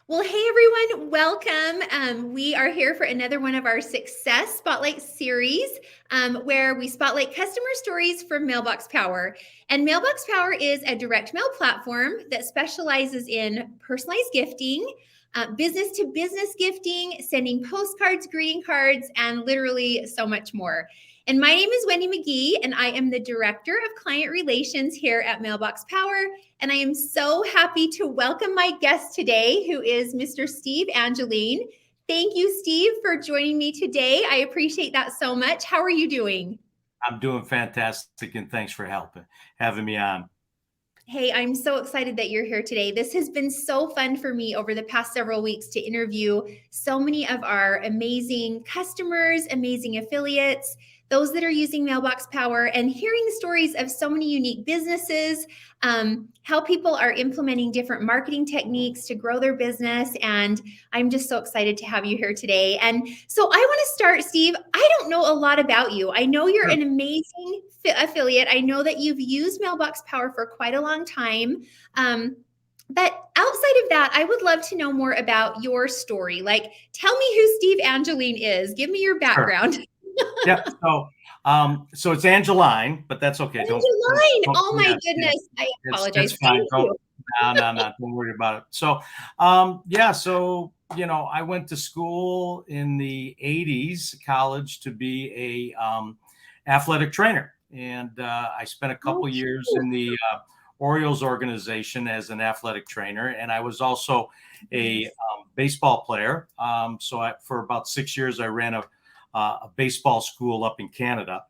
Well, hey everyone, welcome. We are here for another one of our Success Spotlight series where we spotlight customer stories from Mailbox Power. And Mailbox Power is a direct mail platform that specializes in personalized gifting, business to business gifting, sending postcards, greeting cards, and literally so much more. And my name is Wendy McGee, and I am the Director of Client Relations here at Mailbox Power. And I am so happy to welcome my guest today, who is Mr. Steve Angeline. Thank you, Steve, for joining me today. I appreciate that so much. How are you doing? I'm doing fantastic, and thanks for having me on. Hey, I'm so excited that you're here today. This has been so fun for me over the past several weeks to interview so many of our amazing customers, amazing affiliates, those that are using Mailbox Power, and hearing stories of so many unique businesses, how people are implementing different marketing techniques to grow their business. And I'm just so excited to have you here today. And so I want to start, Steve. I don't know a lot about you. I know you're Sure. an amazing affiliate. I know that you've used Mailbox Power for quite a long time. But outside of that, I would love to know more about your story. Like, tell me who Steve Angeline is. Give me your Sure. background. Yep. So it's Angeline, but that's okay. Angeline. Oh my Yeah, yeah. goodness. I It's apologize. fine. Thank you. No. Don't worry about it. So I went to school in the '80s, college, to be a athletic trainer, and I spent a Oh, couple years cool. in the Orioles organization as an athletic trainer, and I was also a Nice. baseball player. For about 6 years, I ran a baseball school up in Canada,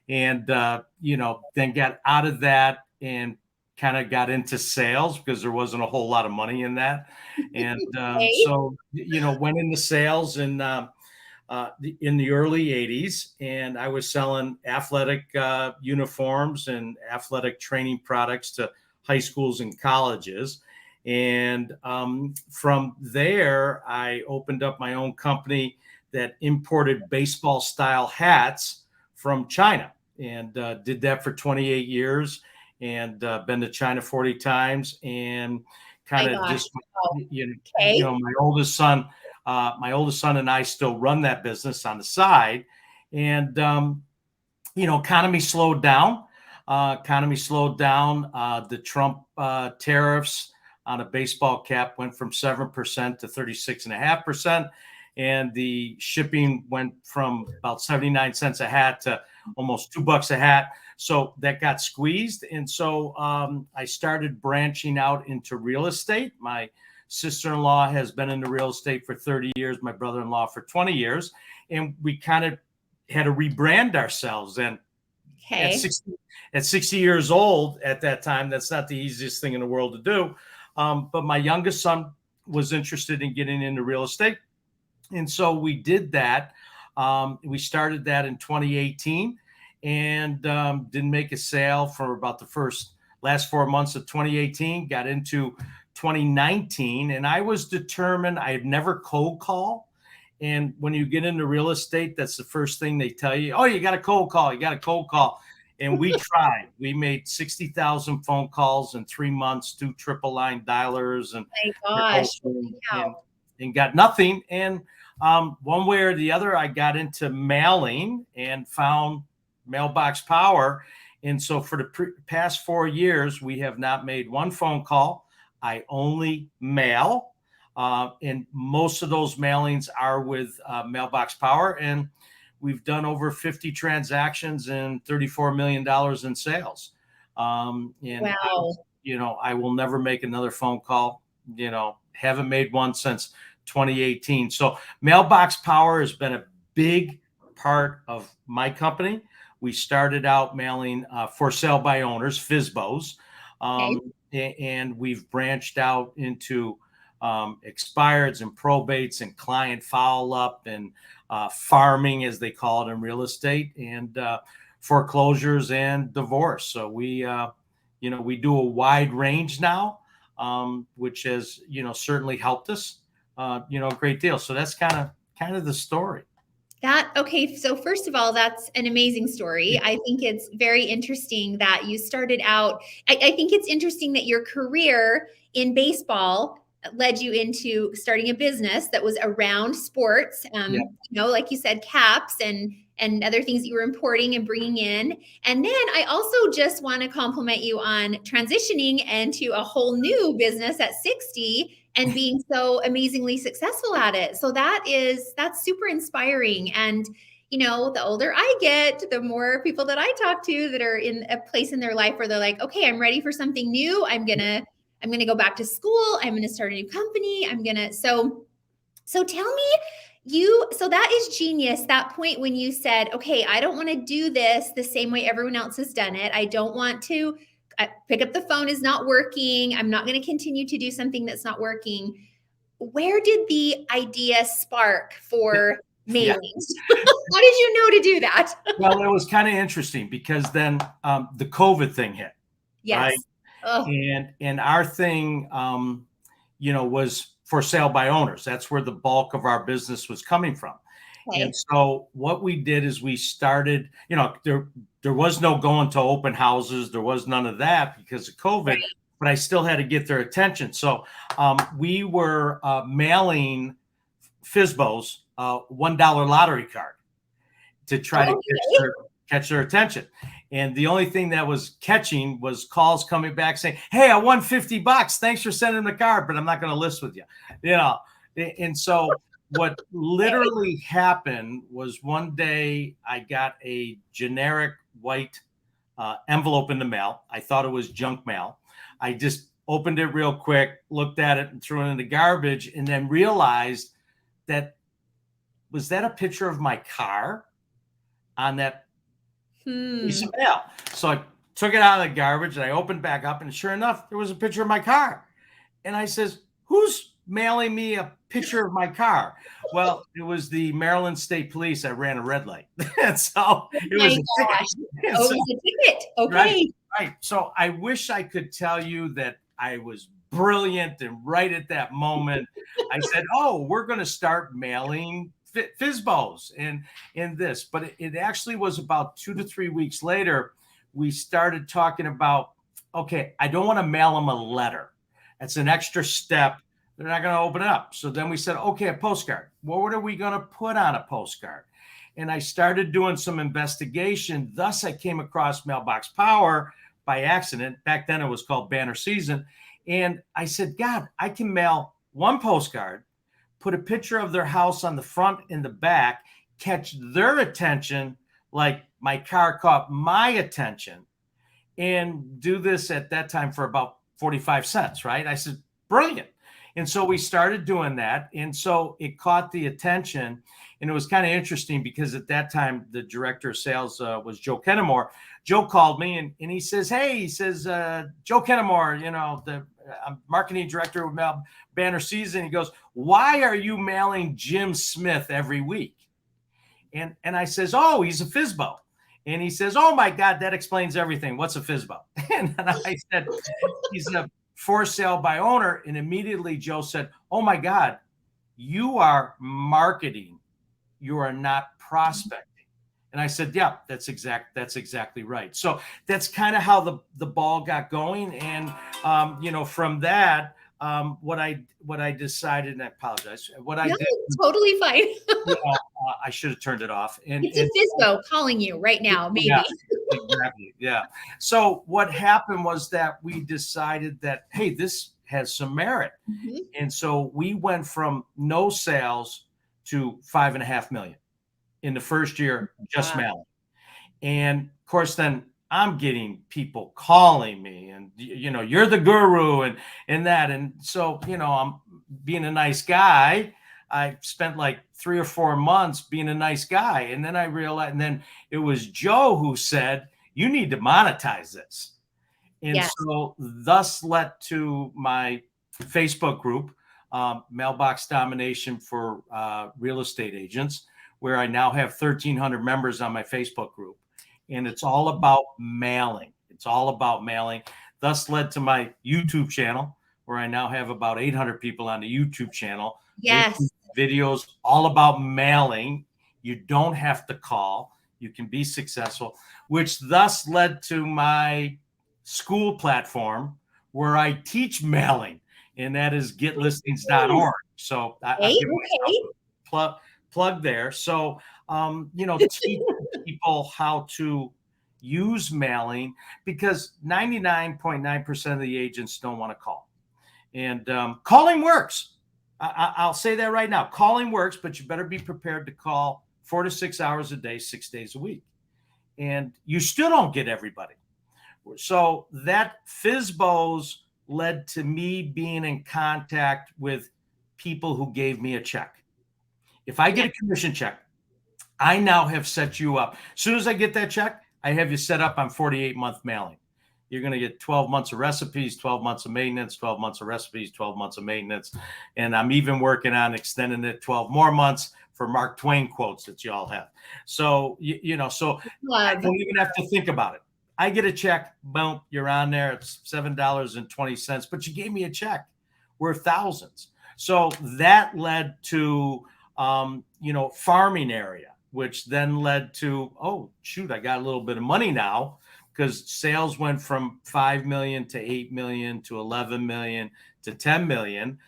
and then got out of that and kind of got into sales because there wasn't a whole lot of money in that, and Okay. went into sales in the early '80s, and I was selling athletic uniforms and athletic training products to high schools and colleges. And from there, I opened up my own company that imported baseball style hats from China, and did that for 28 years, and been to China 40 times, and kind My of gosh. just, Wow. you Okay. know, my oldest son and I still run that business on the side. And economy slowed down. The Trump tariffs on a baseball cap went from 7% to 36.5%. And the shipping went from about 79 cents a hat to almost $2 a hat. So that got squeezed. And so I started branching out into real estate. My sister-in-law has been in the real estate for 30 years, my brother-in-law for 20 years. And we kind of had to rebrand ourselves. And at Okay. 60, at 60 years old at that time, that's not the easiest thing in the world to do. But my youngest son was interested in getting into real estate. And so we did that. We started that in 2018, and didn't make a sale for about the last 4 months of 2018, got into 2019. And I was determined. I had never cold call. And when you get into real estate, that's the first thing they tell you. Oh, you got a cold call. You got a cold call. And we tried. We made 60,000 phone calls in 3 months, 2 triple line dialers, and My gosh. and, Wow. and got nothing. And one way or the other, I got into mailing and found Mailbox Power. And so for the past 4 years, we have not made one phone call. I only mail. And most of those mailings are with Mailbox Power. And we've done over 50 transactions and $34 million in sales. And Wow. I will never make another phone call. Haven't made one since 2018. So Mailbox Power has been a big part of my company. We started out mailing for sale by owners, FSBOs, Okay. and we've branched out into expireds and probates and client follow-up and farming, as they call it in real estate, and foreclosures and divorce. So we do a wide range now, which has certainly helped us a great deal. So that's kind of the story. Okay, so first of all, that's an amazing story. I think it's very interesting that you started out. I think it's interesting that your career in baseball led you into starting a business that was around sports. Yeah. Like you said, caps and other things that you were importing and bringing in. And then I also just want to compliment you on transitioning into a whole new business at 60 and being so amazingly successful at it. So that's super inspiring. And the older I get, the more people that I talk to that are in a place in their life where they're like, okay, I'm ready for something new. I'm going to go back to school. I'm going to start a new company. So tell me, so that is genius. That point when you said, okay, I don't want to do this the same way everyone else has done it. I don't want to pick up the phone is not working. I'm not going to continue to do something that's not working. Where did the idea spark for mailings? How did you know to do that? Well, it was kind of interesting because then the COVID thing hit. Yes. Right. Oh. And our thing, was for sale by owners. That's where the bulk of our business was coming from. Okay. And so what we did is we started, there was no going to open houses. There was none of that because of COVID, right. But I still had to get their attention. So we were mailing FSBOs, $1 lottery card to try to catch their attention. And the only thing that was catching was calls coming back saying, hey, I won $50. Thanks for sending the card, but I'm not going to list with you. And so what literally happened was one day I got a generic white envelope in the mail. I thought it was junk mail. I just opened it real quick, looked at it and threw it in the garbage, and then realized was that a picture of my car on that piece of mail? So I took it out of the garbage and I opened back up, and sure enough, there was a picture of my car. And I says, who's mailing me a picture of my car? Well, it was the Maryland State Police. I ran a red light. And so it was a ticket. It was a ticket. Okay. Right. So I wish I could tell you that I was brilliant and right at that moment. I said, oh, we're going to start mailing FSBOs and this. But it actually was about 2 to 3 weeks later, we started talking about, okay, I don't want to mail them a letter. That's an extra step. They're not going to open it up. So then we said, okay, a postcard. Well, what are we going to put on a postcard? And I started doing some investigation. Thus, I came across Mailbox Power by accident. Back then, it was called Banner Season. And I said, God, I can mail one postcard, put a picture of their house on the front and the back, catch their attention like my car caught my attention, and do this at that time for about 45 cents, right? I said, brilliant. And so we started doing that. And so it caught the attention. And it was kind of interesting because at that time, the director of sales was Joe Kennemore. Joe called me and he says, hey, Joe Kennemore, I'm marketing director of Banner Season. He goes, why are you mailing Jim Smith every week? And I says, oh, he's a FSBO. And he says, oh my God, that explains everything. What's a FSBO? And I said, he's a for sale by owner. And immediately Joe said, oh my God, you are marketing. You are not prospecting. And I said, yeah, that's exactly right. So that's kind of how the ball got going. And, from that, what I decided, and I apologize, I did. Totally fine. I should have turned it off. And it's a FSBO calling you right now, maybe. Yeah, exactly. Yeah. So what happened was that we decided that, hey, this has some merit. Mm-hmm. And so we went from no sales to 5.5 million in the first year, just mailing. And of course, then I'm getting people calling me and, you're the guru and that. And so, I'm being a nice guy. I spent like 3 or 4 months being a nice guy. And then I realized, and then it was Joe who said, you need to monetize this. And so thus led to my Facebook group, Mailbox Domination for Real Estate Agents, where I now have 1,300 members on my Facebook group. And it's all about mailing. It's all about mailing. Thus led to my YouTube channel, where I now have about 800 people on the YouTube channel. Yes. Videos all about mailing. You don't have to call. You can be successful, which thus led to my school platform where I teach mailing. and that is getlistings.org. So I've given myself a plug there. So, teach people how to use mailing, because 99.9% of the agents don't want to call. And calling works. I'll say that right now. Calling works, but you better be prepared to call 4 to 6 hours a day, 6 days a week. And you still don't get everybody. So that FSBOs led to me being in contact with people who gave me a check. If I get a commission check, I now have set you up. As soon as I get that check, I have you set up on 48-month mailing. You're going to get 12 months of recipes, 12 months of maintenance, 12 months of recipes, 12 months of maintenance. And I'm even working on extending it 12 more months for Mark Twain quotes that you all have. So, so I don't even have to think about it. I get a check, boom, you're on there. It's $7.20, but you gave me a check worth thousands. So that led to, farming area, which then led to, oh, shoot, I got a little bit of money now, because sales went from 5 million to 8 million to 11 million to 10 million.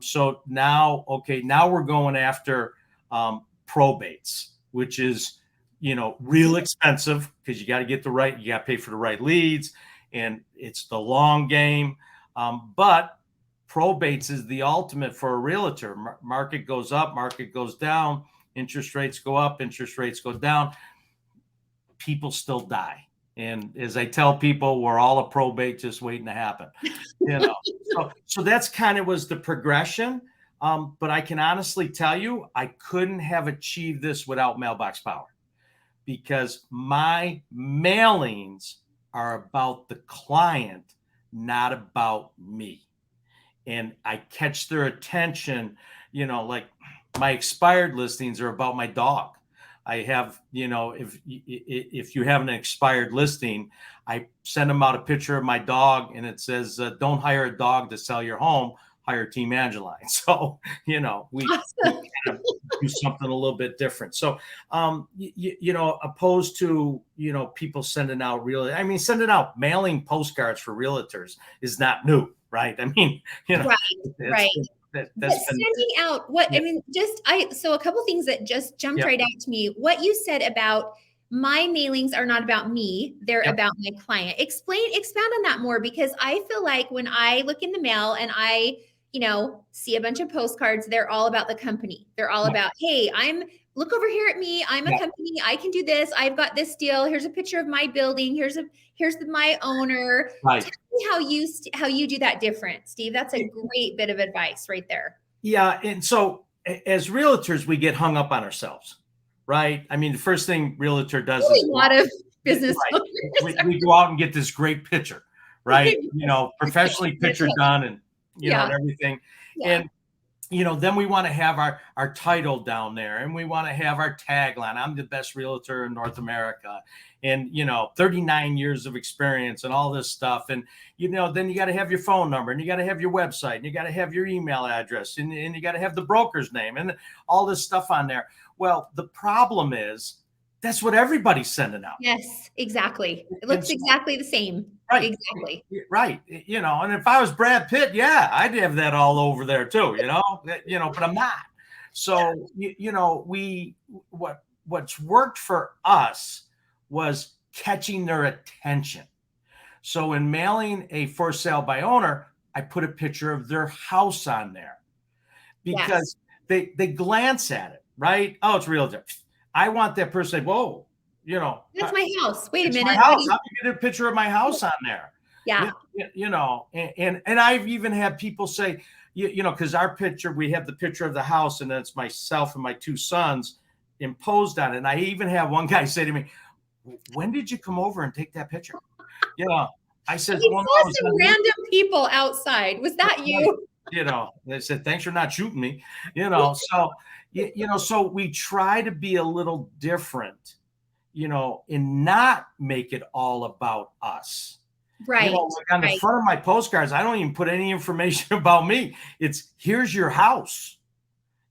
So now we're going after probates, which is, real expensive, because you got to pay for the right leads, and it's the long game. But probates is the ultimate for a realtor. Market goes up, market goes down, interest rates go up, interest rates go down. People still die. And as I tell people, we're all a probate just waiting to happen. So that's kind of was the progression. But I can honestly tell you, I couldn't have achieved this without Mailbox Power, because my mailings are about the client, not about me. And I catch their attention, like my expired listings are about my dog. I have, if you have an expired listing, I send them out a picture of my dog, and it says, don't hire a dog to sell your home, hire Team Angeline. So, we kind of do something a little bit different. So, opposed to, people sending out mailing postcards for realtors is not new, right? I mean, right. That's sending out so a couple things that just jumped right out to me. What you said about my mailings are not about me, they're about my client. Expound on that more, because I feel like when I look in the mail and I, see a bunch of postcards, they're all about the company. They're all about, hey, look over here at me. I'm a company. I can do this. I've got this deal. Here's a picture of my building. Here's my owner. Right. Tell me how you do that different, Steve. That's a great bit of advice right there. Yeah. And so as realtors, we get hung up on ourselves, right? I mean, the first thing realtor does is a lot of business. Right. We go out and get this great picture, right? Professionally picture done, and and everything. Yeah. And then we want to have our title down there, and we want to have our tagline. I'm the best realtor in North America, and 39 years of experience and all this stuff. And then you got to have your phone number, and you got to have your website, and you got to have your email address, and you got to have the broker's name and all this stuff on there. Well, the problem is that's what everybody's sending out. Yes, exactly. It looks exactly the same. Right. Exactly. Right. And if I was Brad Pitt, I'd have that all over there too, but I'm not. So, what's worked for us was catching their attention. So in mailing a for sale by owner, I put a picture of their house on there, because they glance at it, right? Oh, it's realtor. I want that person to say, whoa, that's my house. Wait a minute. My house. How can you get a picture of my house on there? Yeah. And I've even had people say, because our picture, we have the picture of the house, and then it's myself and my two sons imposed on it. And I even have one guy say to me, when did you come over and take that picture? I said, well, no, some random people outside. Was that you? They said, thanks for not shooting me, so we try to be a little different, and not make it all about us. Right. Like on the front of my postcards, I don't even put any information about me. It's here's your house,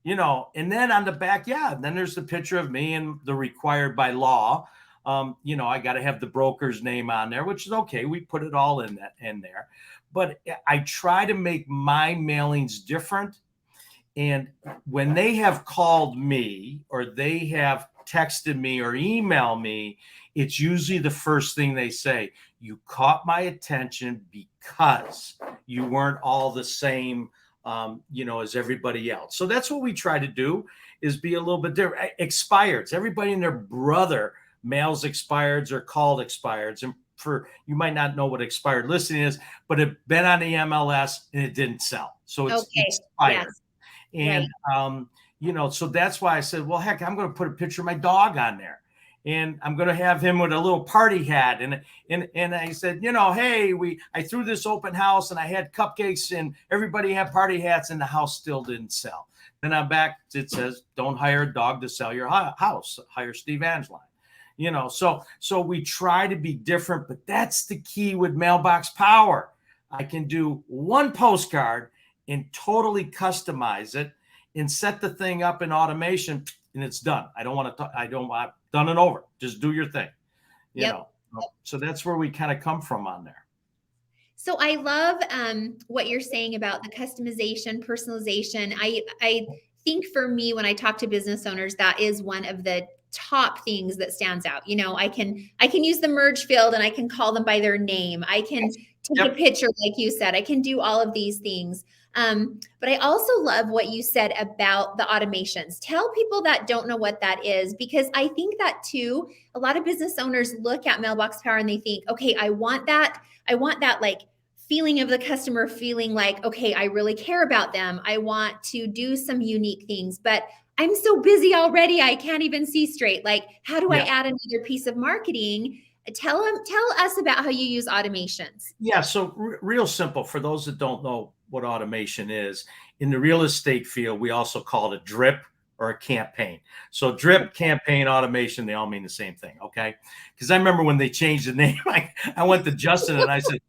and then on the back, then there's the picture of me and the required by law. I got to have the broker's name on there, which is okay. We put it all in there. but I try to make my mailings different. And when they have called me or they have texted me or emailed me, it's usually the first thing they say: you caught my attention because you weren't all the same, as everybody else. So that's what we try to do, is be a little bit different. Expireds, everybody and their brother mails expireds or called expireds. And you might not know what expired listing is, but it been on the MLS and it didn't sell. So it's expired. Yes. And, so that's why I said, well, heck, I'm going to put a picture of my dog on there, and I'm going to have him with a little party hat. And I said, hey, I threw this open house and I had cupcakes and everybody had party hats and the house still didn't sell. Then I'm back. It says, don't hire a dog to sell your house. Hire Steve Angeline. So we try to be different, but that's the key with Mailbox Power. I can do one postcard and totally customize it and set the thing up in automation, and it's done. I've done it over. Just do your thing. So that's where we kind of come from on there. So I love what you're saying about the customization, personalization. I think for me, when I talk to business owners, that is one of the top things that stands out. I can use the merge field and I can call them by their name. I can take a picture, like you said. I can do all of these things. But I also love what you said about the automations. Tell people that don't know what that is, because I think that too, a lot of business owners look at Mailbox Power and they think, okay, I want that like feeling of the customer feeling like, okay, I really care about them. I want to do some unique things, but I'm so busy already, I can't even see straight. Like, how do I add another piece of marketing? Tell us about how you use automations. Yeah, so real simple for those that don't know what automation is. In the real estate field, we also call it a drip or a campaign. So drip, campaign, automation, they all mean the same thing, okay? Because I remember when they changed the name, I went to Justin and I said,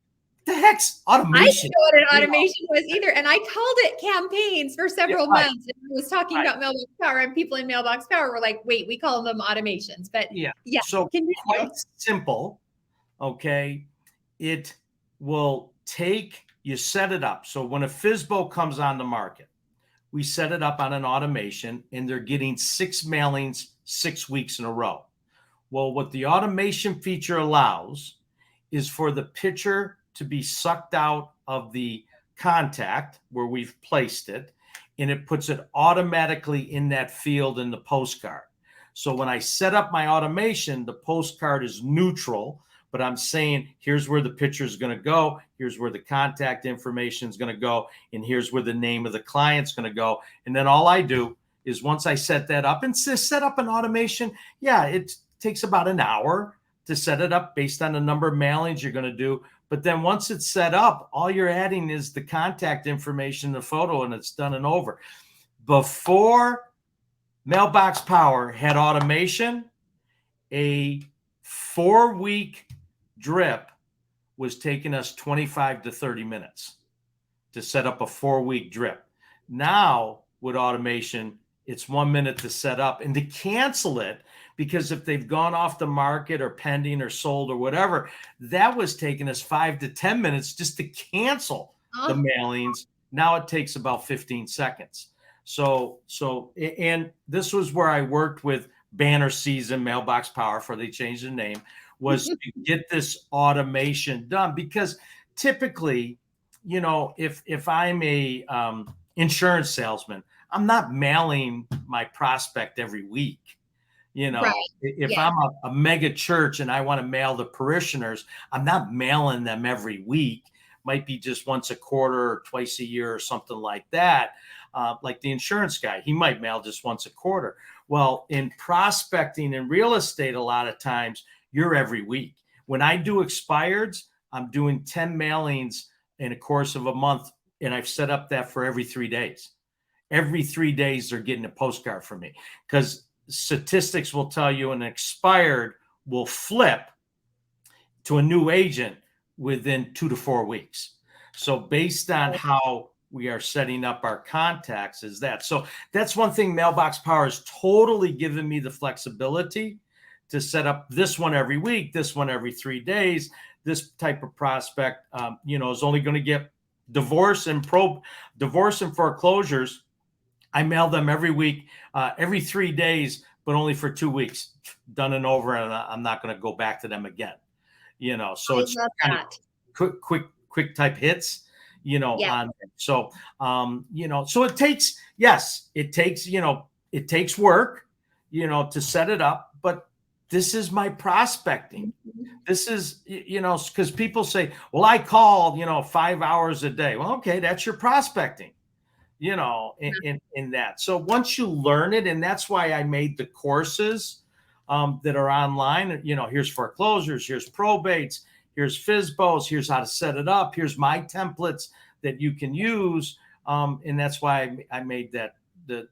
the heck's automation? I didn't know what an automation was either. And I called it campaigns for several months. And I was talking about Mailbox Power, and people in Mailbox Power were like, wait, we call them automations. But so quite simple, okay? It will you set it up. So when a FSBO comes on the market, we set it up on an automation, and they're getting 6 mailings 6 weeks in a row. Well, what the automation feature allows is for the picture to be sucked out of the contact where we've placed it, and it puts it automatically in that field in the postcard. So when I set up my automation, the postcard is neutral, but I'm saying, here's where the picture is going to go, here's where the contact information is going to go, and here's where the name of the client's going to go. And then all I do is, once I set that up, and set up an automation, it takes about an hour to set it up based on the number of mailings you're going to do. But then once it's set up, all you're adding is the contact information, the photo, and it's done and over. Before Mailbox Power had automation, a 4-week drip was taking us 25 to 30 minutes to set up a 4-week drip. Now with automation, it's 1 minute to set up, and to cancel it, because if they've gone off the market or pending or sold or whatever, that was taking us 5 to 10 minutes just to cancel the mailings. Now it takes about 15 seconds. And this was where I worked with Banner Season, Mailbox Power, before they changed the name, was to get this automation done. Because typically, if I'm a insurance salesman, I'm not mailing my prospect every week. If I'm a mega church and I want to mail the parishioners, I'm not mailing them every week. Might be just once a quarter or twice a year or something like that. Like the insurance guy, he might mail just once a quarter. Well, in prospecting in real estate, a lot of times you're every week. When I do expireds, I'm doing 10 mailings in a course of a month, and I've set up that for every 3 days. Every 3 days they're getting a postcard from me, because statistics will tell you an expired will flip to a new agent within 2 to 4 weeks. So based on how we are setting up our contacts is that. So that's one thing Mailbox Power has totally given me the flexibility to set up this one every week, this one every 3 days. this type of prospect, is only going to get divorce and foreclosures. I mail them every week, every 3 days, but only for 2 weeks, done and over. And I'm not going to go back to them again, so I it's love kind of that. quick type hits, Yeah. on them. So, so it takes, yes, it takes, it takes work, to set it up, but this is my prospecting. This is, because people say, well, I call, 5 hours a day. Well, okay, that's your prospecting, in that. So once you learn it, and that's why I made the courses that are online, here's foreclosures, here's probates, here's FSBOs, here's how to set it up, here's my templates that you can use. And that's why I made that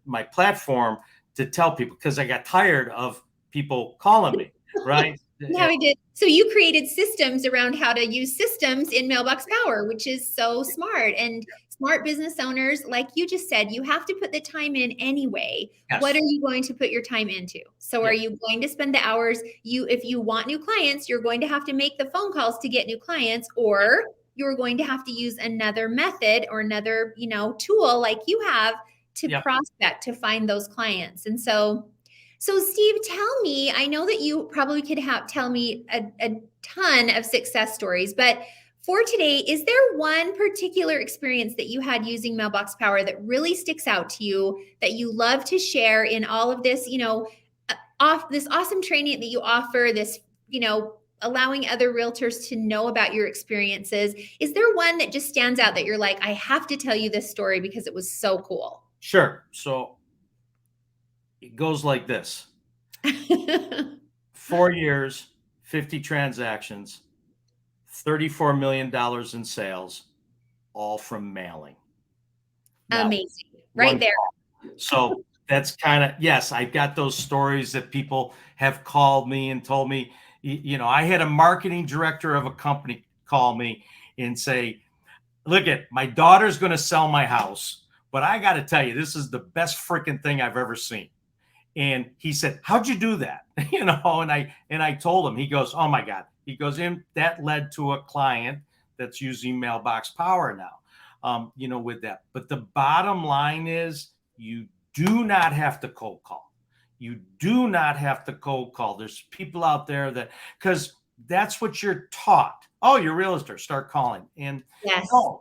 my platform to tell people, because I got tired of people calling me, right? Yeah, we did. So you created systems around how to use systems in Mailbox Power, which is so smart. And smart business owners, like you just said, you have to put the time in anyway. Yes. What are you going to put your time into? So are you going to spend the hours? If you want new clients, you're going to have to make the phone calls to get new clients, or you're going to have to use another method or another, tool like you have to prospect, to find those clients. And so Steve, tell me, I know that you probably could tell me a ton of success stories, but for today, is there one particular experience that you had using Mailbox Power that really sticks out to you, that you love to share in all of this, this awesome training that you offer, this, allowing other realtors to know about your experiences? Is there one that just stands out that you're like, I have to tell you this story because it was so cool? Sure. So it goes like this. 4 years, 50 transactions, $34 million in sales, all from mailing. Now, amazing. Right there. So that's kind of, yes, I've got those stories that people have called me and told me, I had a marketing director of a company call me and say, look, my daughter's going to sell my house, but I got to tell you, this is the best freaking thing I've ever seen. And he said, how'd you do that? And I told him. He goes, oh my God. He goes, and that led to a client that's using Mailbox Power now, with that. But the bottom line is, you do not have to cold call. You do not have to cold call. There's people out there because that's what you're taught. Oh, you're a realtor, start calling. And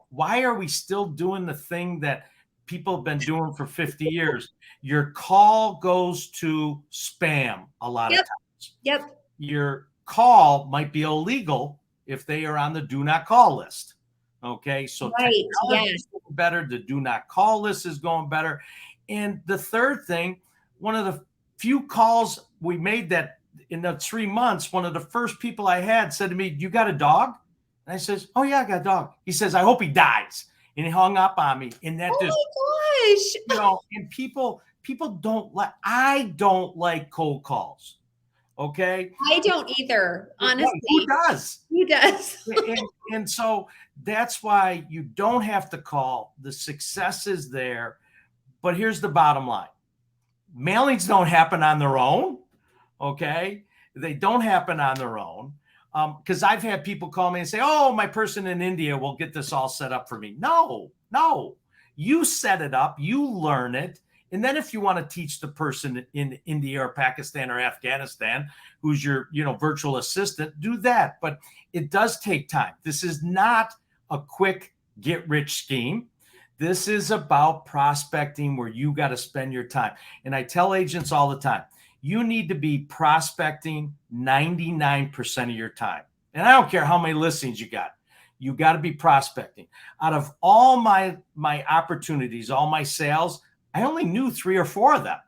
why are we still doing the thing that people have been doing for 50 years? Your call goes to spam a lot of times. Yep. Your call might be illegal if they are on the do not call list. Okay. So technology is getting better. The do not call list is going better. And the third thing, one of the few calls we made that in the 3 months, one of the first people I had said to me, you got a dog? And I says, oh yeah, I got a dog. He says, I hope he dies. And he hung up on me. And that my gosh. And people I don't like cold calls. Okay. I don't either, honestly. Who does? Who does? and so that's why you don't have to call. The success is there. But here's the bottom line. Mailings don't happen on their own. Okay. They don't happen on their own. Because I've had people call me and say, oh, my person in India will get this all set up for me. No. You set it up, you learn it. And then if you want to teach the person in India or Pakistan or Afghanistan, who's your, virtual assistant, do that. But it does take time. This is not a quick get rich scheme. This is about prospecting where you got to spend your time. And I tell agents all the time, you need to be prospecting 99% of your time. And I don't care how many listings you got. You got to be prospecting. Out of all my opportunities, all my sales, I only knew 3 or 4 of them.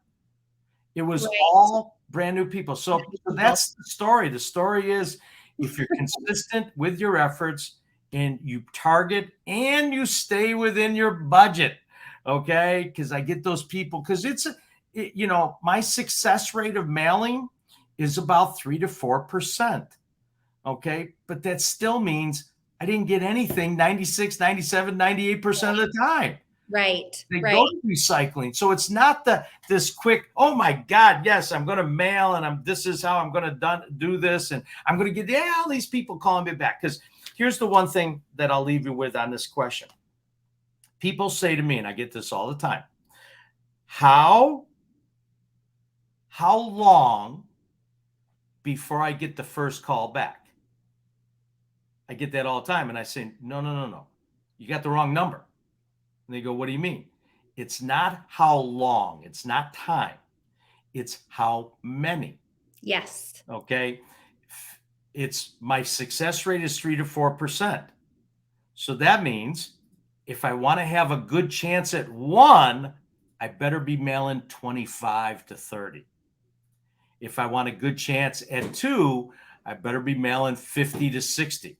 It was all brand new people. So that's the story. The story is, if you're consistent with your efforts and you target and you stay within your budget, okay? Because I get those people, because my success rate of mailing is about 3 to 4%. Okay. But that still means I didn't get anything 96, 97, 98% of the time. Right. They Right. go to recycling. So it's not this quick, oh my God, yes, I'm going to mail and this is how I'm going to do this. And I'm going to get all these people calling me back. Because here's the one thing that I'll leave you with on this question. People say to me, and I get this all the time, how long before I get the first call back? I get that all the time. And I say, no. You got the wrong number. And they go, what do you mean? It's not how long, it's not time, it's how many. Yes. Okay. It's my success rate is 3 to 4%. So that means if I want to have a good chance at one, I better be mailing 25 to 30. If I want a good chance at two, I better be mailing 50 to 60.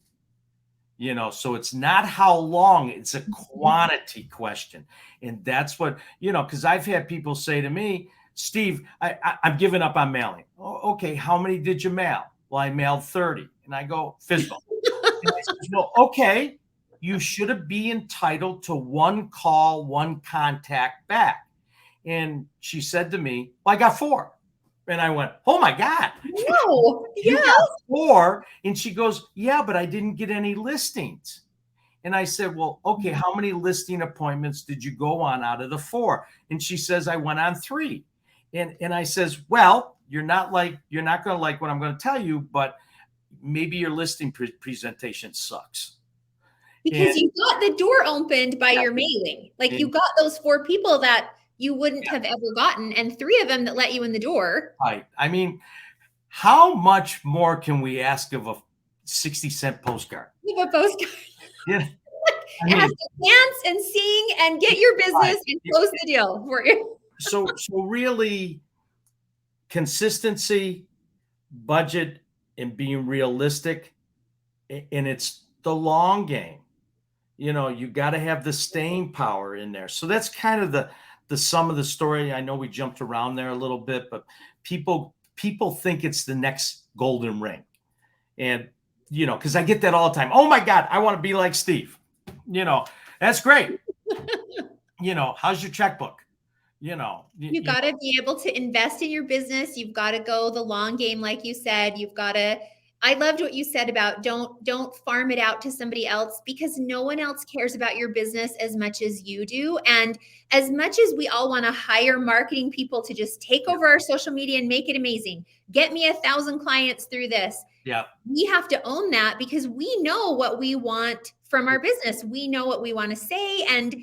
So it's not how long, it's a quantity question. And that's what, because I've had people say to me, Steve, I'm giving up on mailing. Oh, okay, how many did you mail? Well, I mailed 30. And I go, Fizbo. And I said, well, okay, you should be entitled to one call, one contact back. And she said to me, well, I got 4. And I went, oh my God. No. You got 4. And she goes, yeah, but I didn't get any listings. And I said, well, okay, how many listing appointments did you go on out of the 4? And she says, I went on 3. And I says, well, you're not going to like what I'm going to tell you, but maybe your listing presentation sucks. Because you got the door opened by your mailing. Like you got those 4 people that you wouldn't have ever gotten, and 3 of them that let you in the door. Right. I mean, how much more can we ask of a 60-cent postcard? Of a postcard. Yeah. You have to dance and sing and get your business and close the deal for you. So really, consistency, budget, and being realistic, and it's the long game. You got to have the staying power in there. So that's kind of the sum of the story. I know we jumped around there a little bit, but people think it's the next golden ring. And, because I get that all the time. Oh my God, I want to be like Steve. That's great. How's your checkbook? You got to be able to invest in your business. You've got to go the long game. Like you said, I loved what you said about don't farm it out to somebody else, because no one else cares about your business as much as you do. And as much as we all want to hire marketing people to just take over our social media and make it amazing, get me 1,000 clients through this. Yeah. We have to own that, because we know what we want from our business. We know what we want to say. And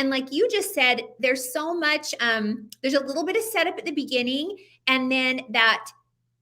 like you just said, there's so much, there's a little bit of setup at the beginning, and then that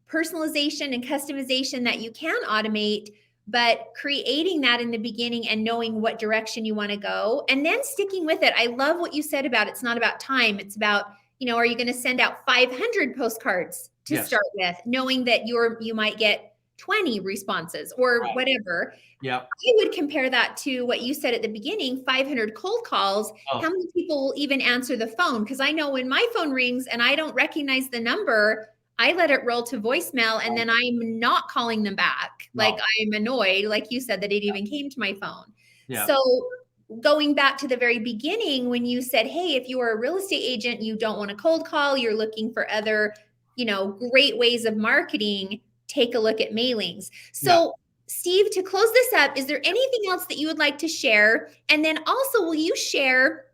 personalization and customization that you can automate, but creating that in the beginning and knowing what direction you want to go and then sticking with it. I love what you said about it's not about time. It's about, are you going to send out 500 postcards to start with, knowing that you might get 20 responses or whatever. Yeah. I would compare that to what you said at the beginning, 500 cold calls. How many people will even answer the phone? Because I know when my phone rings and I don't recognize the number, I let it roll to voicemail, and then I'm not calling them back. No. Like I'm annoyed, like you said, that it even came to my phone. Yeah. So going back to the very beginning, when you said, hey, if you are a real estate agent, you don't want to cold call, you're looking for other, great ways of marketing, take a look at mailings. So Steve, to close this up, is there anything else that you would like to share? And then also, will you share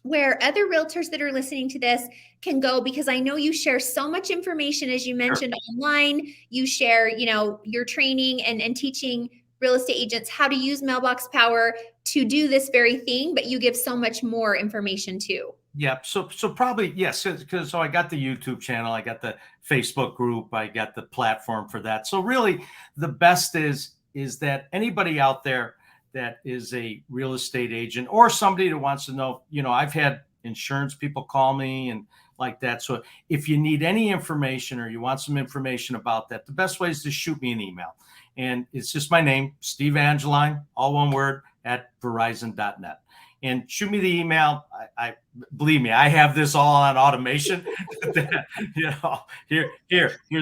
where other realtors that are listening to this can go? Because I know you share so much information, as you mentioned, online. You share, your training and teaching real estate agents how to use Mailbox Power to do this very thing, but you give so much more information too. Yeah. So probably, yes. So I got the YouTube channel, I got the Facebook group, I got the platform for that. So really the best is that anybody out there that is a real estate agent or somebody that wants to know, I've had insurance people call me and like that. So if you need any information or you want some information about that, the best way is to shoot me an email. And it's just my name, Steve Angeline, all one word, @verizon.net. And shoot me the email. I believe me, I have this all on automation. Here's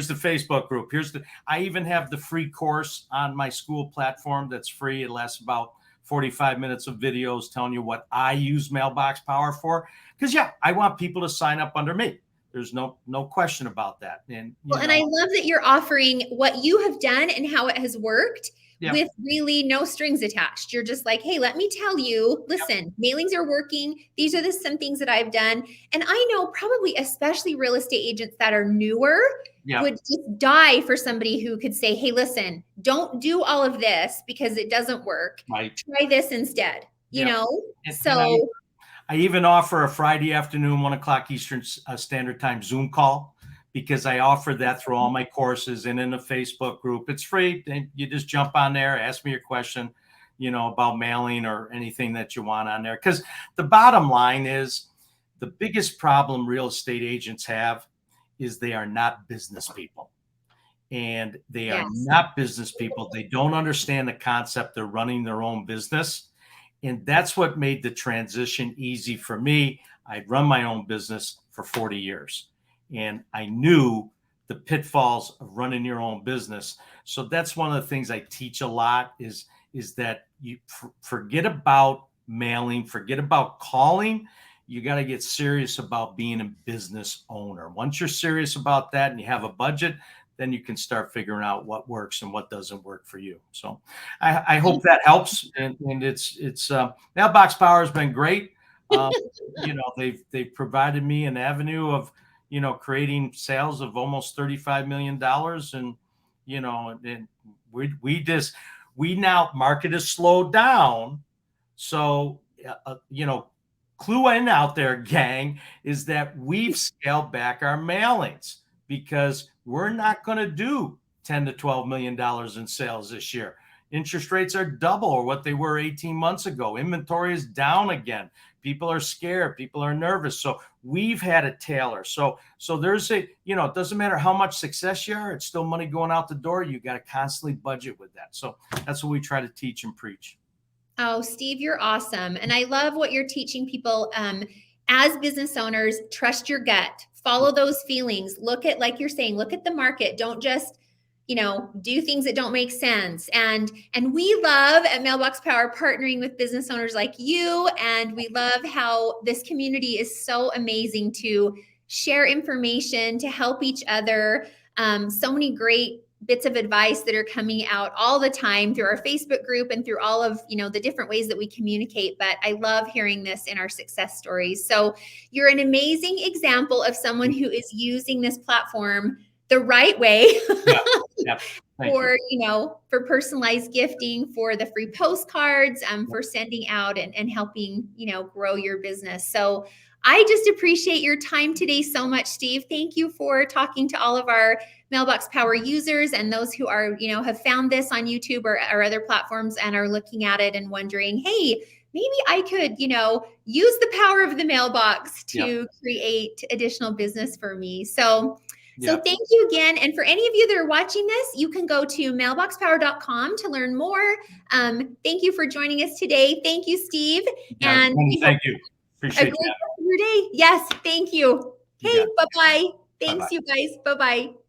the Facebook group. I even have the free course on my school platform that's free. It lasts about 45 minutes of videos telling you what I use Mailbox Power for. Because yeah, I want people to sign up under me. There's no question about that. And and I love that you're offering what you have done and how it has worked with really no strings attached. You're just like, hey, let me tell you, listen, mailings are working. These are some things that I've done. And I know probably especially real estate agents that are newer would just die for somebody who could say, hey, listen, don't do all of this because it doesn't work. Try this instead, you know? So I even offer a Friday afternoon, 1 o'clock Eastern Standard Time Zoom call, because I offer that through all my courses and in the Facebook group. It's free. And you just jump on there, ask me your question, about mailing or anything that you want on there. Because the bottom line is the biggest problem real estate agents have is they are not business people. And they are not business people. They don't understand the concept of running their own business. And that's what made the transition easy for me. I'd run my own business for 40 years. And I knew the pitfalls of running your own business. So that's one of the things I teach a lot is that you forget about mailing, forget about calling. You got to get serious about being a business owner. Once you're serious about that and you have a budget, then you can start figuring out what works and what doesn't work for you. So I hope that helps. And it's Mailbox Power has been great. They've provided me an avenue of, creating sales of almost $35 million. And, we now market has slowed down. So, clue in out there, gang, is that we've scaled back our mailings because we're not going to do $10 to $12 million in sales this year. Interest rates are double or what they were 18 months ago. Inventory is down again. People are scared. People are nervous. So we've had to tailor. So there's it doesn't matter how much success you are. It's still money going out the door. You got to constantly budget with that. So that's what we try to teach and preach. Oh, Steve, you're awesome. And I love what you're teaching people. As business owners, trust your gut, follow those feelings, look at, like you're saying, look at the market. Don't just, do things that don't make sense. And we love at Mailbox Power partnering with business owners like you. And we love how this community is so amazing to share information, to help each other. So many great bits of advice that are coming out all the time through our Facebook group and through all of, the different ways that we communicate. But I love hearing this in our success stories. So you're an amazing example of someone who is using this platform the right way for, for personalized gifting, for the free postcards, for sending out and helping, grow your business. So I just appreciate your time today so much, Steve. Thank you for talking to all of our Mailbox Power users and those who are, have found this on YouTube or other platforms and are looking at it and wondering, hey, maybe I could, use the power of the mailbox to create additional business for me. So thank you again. And for any of you that are watching this, you can go to mailboxpower.com to learn more. Thank you for joining us today. Thank you, Steve. And thank you. Appreciate your day. Yes, thank you. Hey, bye-bye. Thanks, you guys. Bye-bye.